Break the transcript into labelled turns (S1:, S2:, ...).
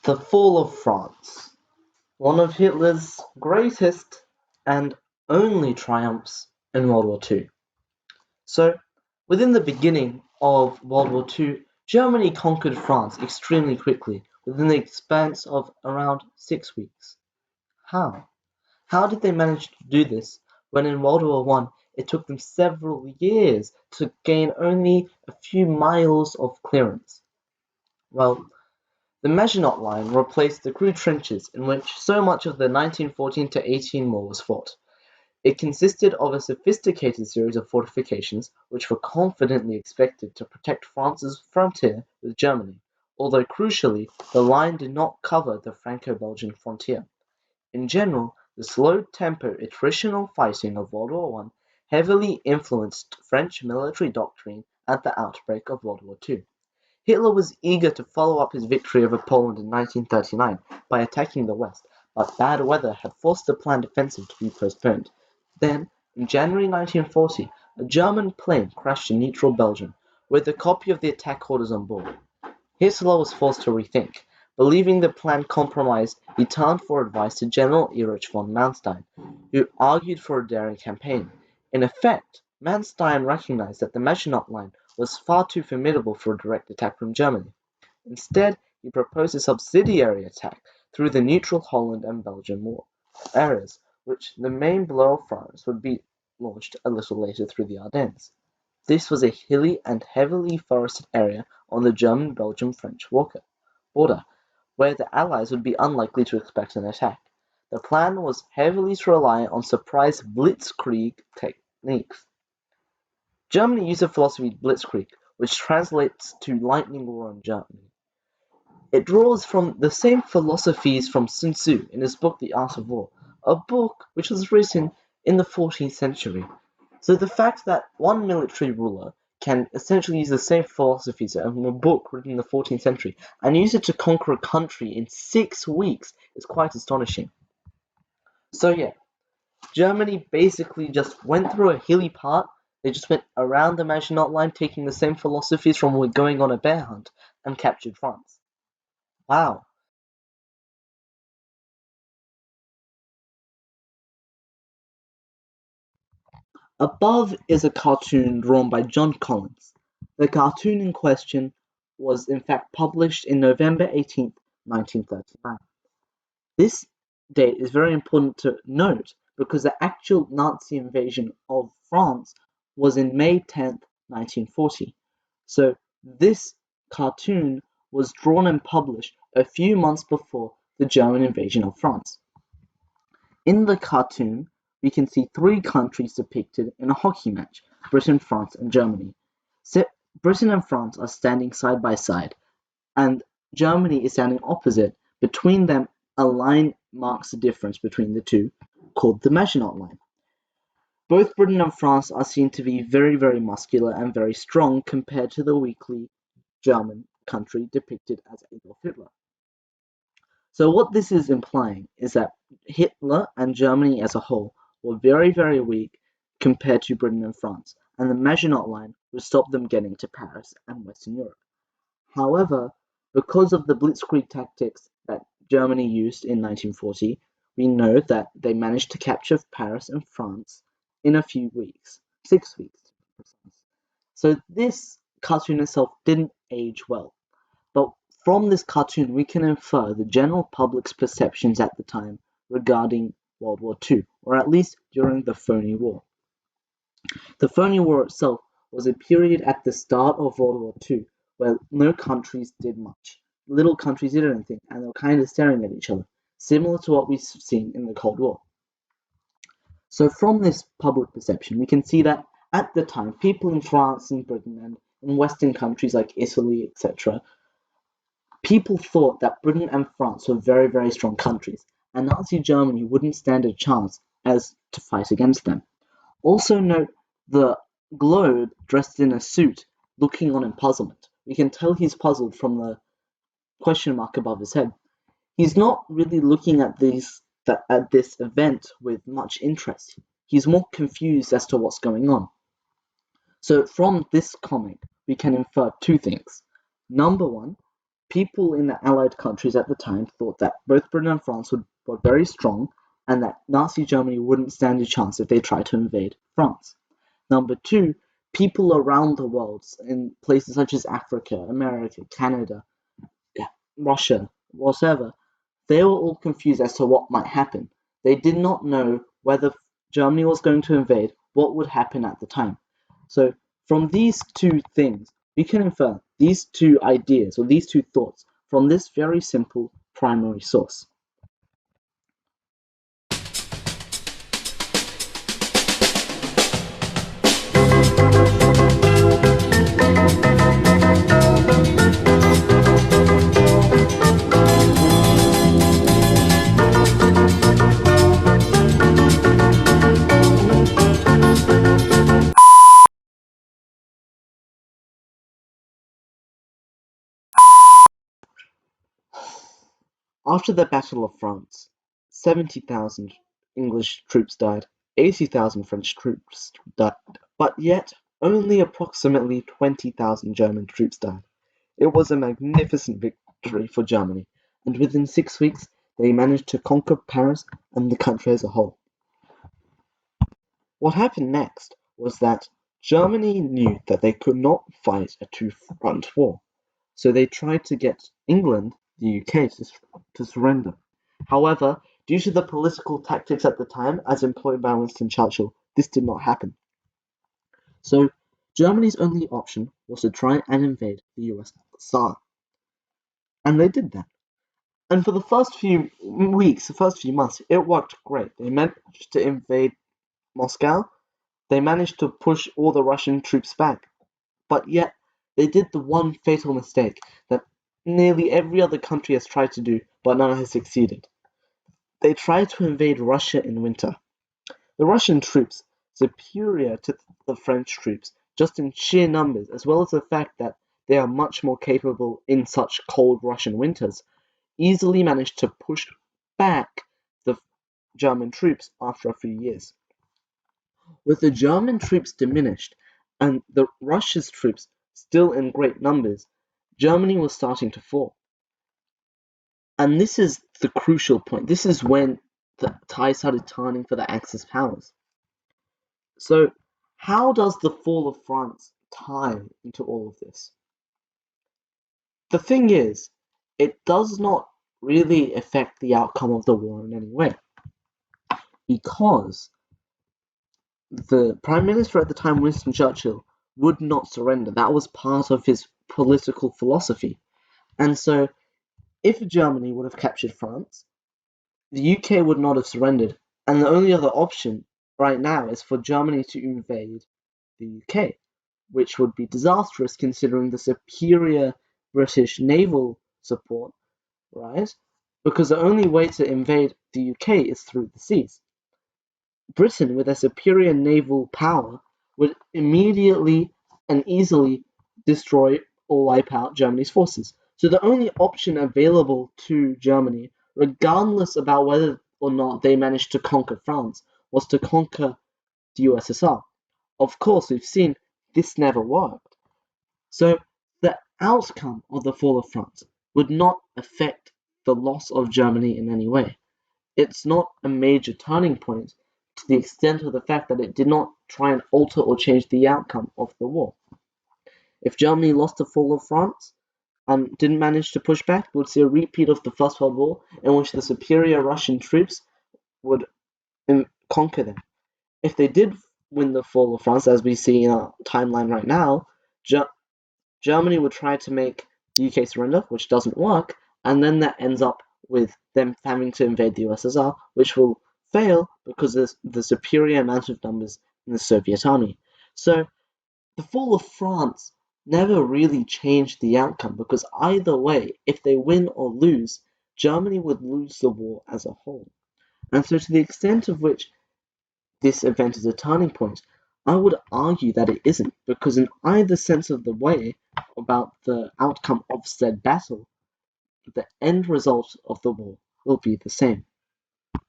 S1: The fall of France, one of Hitler's greatest and only triumphs in World War II. So, within the beginning of World War II, Germany conquered France extremely quickly, within the span of around 6 weeks. How? How did they manage to do this when in World War I it took them several years to gain only a few miles of clearance? Well, the Maginot Line replaced the crude trenches in which so much of the 1914–18 war was fought. It consisted of a sophisticated series of fortifications which were confidently expected to protect France's frontier with Germany, although crucially the line did not cover the Franco-Belgian frontier. In general, the slow-tempo attritional fighting of World War I heavily influenced French military doctrine at the outbreak of World War II. Hitler was eager to follow up his victory over Poland in 1939 by attacking the West, but bad weather had forced the planned offensive to be postponed. Then, in January 1940, a German plane crashed in neutral Belgium, with a copy of the attack orders on board. Hitler was forced to rethink. Believing the plan compromised, he turned for advice to General Erich von Manstein, who argued for a daring campaign. In effect, Manstein recognized that the Maginot Line was far too formidable for a direct attack from Germany. Instead, he proposed a subsidiary attack through the neutral Holland and Belgian areas, which the main blow of France would be launched a little later through the Ardennes. This was a hilly and heavily forested area on the German-Belgian-French border, where the Allies would be unlikely to expect an attack. The plan was heavily to rely on surprise blitzkrieg techniques. Germany used the philosophy blitzkrieg, which translates to lightning war on Germany. It draws from the same philosophies from Sun Tzu in his book The Art of War, a book which was written in the 14th century. So the fact that one military ruler can essentially use the same philosophies in a book written in the 14th century and use it to conquer a country in 6 weeks is quite astonishing. So yeah, Germany basically just went through a hilly part. They just went around the Maginot Line, taking the same philosophies from going on a bear hunt, and captured France. Wow. Above is a cartoon drawn by John Collins. The cartoon in question was in fact published in November 18th, 1939. This date is very important to note because the actual Nazi invasion of France was in May 10th, 1940. So this cartoon was drawn and published a few months before the German invasion of France. In the cartoon, we can see three countries depicted in a hockey match: Britain, France, and Germany. Britain and France are standing side by side, and Germany is standing opposite. Between them, a line marks the difference between the two, called the Maginot Line. Both Britain and France are seen to be very, very muscular and very strong compared to the weakly German country depicted as Adolf Hitler. So what this is implying is that Hitler and Germany as a whole were very, very weak compared to Britain and France, and the Maginot Line would stop them getting to Paris and Western Europe. However, because of the blitzkrieg tactics that Germany used in 1940, we know that they managed to capture Paris and France in a few weeks, 6 weeks to be precise. So this cartoon itself didn't age well. But from this cartoon, we can infer the general public's perceptions at the time regarding World War II, or at least during the Phony War. The Phony War itself was a period at the start of World War II where no countries did much. Little countries did anything, and they were kind of staring at each other, similar to what we've seen in the Cold War. So from this public perception, we can see that at the time, people in France and Britain and in Western countries like Italy, etc., people thought that Britain and France were very, very strong countries, and Nazi Germany wouldn't stand a chance as to fight against them. Also note the globe dressed in a suit looking on in puzzlement. We can tell he's puzzled from the question mark above his head. He's not really looking at this event with much interest. He's more confused as to what's going on. So from this comic, we can infer two things. Number one, people in the Allied countries at the time thought that both Britain and France were very strong and that Nazi Germany wouldn't stand a chance if they tried to invade France. Number two, people around the world in places such as Africa, America, Canada, Russia, whatever, they were all confused as to what might happen. They did not know whether Germany was going to invade, what would happen at the time. So, from these two things, we can infer these two ideas or these two thoughts from this very simple primary source. After the Battle of France, 70,000 English troops died, 80,000 French troops died, but yet only approximately 20,000 German troops died. It was a magnificent victory for Germany, and within 6 weeks they managed to conquer Paris and the country as a whole. What happened next was that Germany knew that they could not fight a two-front war, so they tried to get England, the UK, to surrender. However, due to the political tactics at the time, as employed by Winston Churchill, this did not happen. So Germany's only option was to try and invade the USSR. And they did that. And for the first few weeks, the first few months, it worked great. They managed to invade Moscow. They managed to push all the Russian troops back. But yet, they did the one fatal mistake that nearly every other country has tried to do, but none has succeeded. They tried to invade Russia in winter. The Russian troops, superior to the French troops, just in sheer numbers, as well as the fact that they are much more capable in such cold Russian winters, easily managed to push back the German troops after a few years. With the German troops diminished and the Russia's troops still in great numbers, Germany was starting to fall. And this is the crucial point. This is when the tide started turning for the Axis powers. So, how does the fall of France tie into all of this? The thing is, it does not really affect the outcome of the war in any way, because the Prime Minister at the time, Winston Churchill, would not surrender. That was part of his political philosophy. And so, if Germany would have captured France, the UK would not have surrendered. And the only other option right now is for Germany to invade the UK, which would be disastrous considering the superior British naval support, right? Because the only way to invade the UK is through the seas. Britain, with a superior naval power, would immediately and easily destroy or wipe out Germany's forces. So the only option available to Germany, regardless about whether or not they managed to conquer France, was to conquer the USSR. Of course, we've seen this never worked. So the outcome of the fall of France would not affect the loss of Germany in any way. It's not a major turning point to the extent of the fact that it did not try and alter or change the outcome of the war. If Germany lost the fall of France and didn't manage to push back, we would see a repeat of the First World War in which the superior Russian troops would conquer them. If they did win the fall of France, as we see in our timeline right now, Germany would try to make the UK surrender, which doesn't work, and then that ends up with them having to invade the USSR, which will fail because there's the superior amount of numbers in the Soviet army. So the fall of France never really changed the outcome because either way, if they win or lose, Germany would lose the war as a whole. And so to the extent of which this event is a turning point, I would argue that it isn't, because in either sense of the way about the outcome of said battle, the end result of the war will be the same.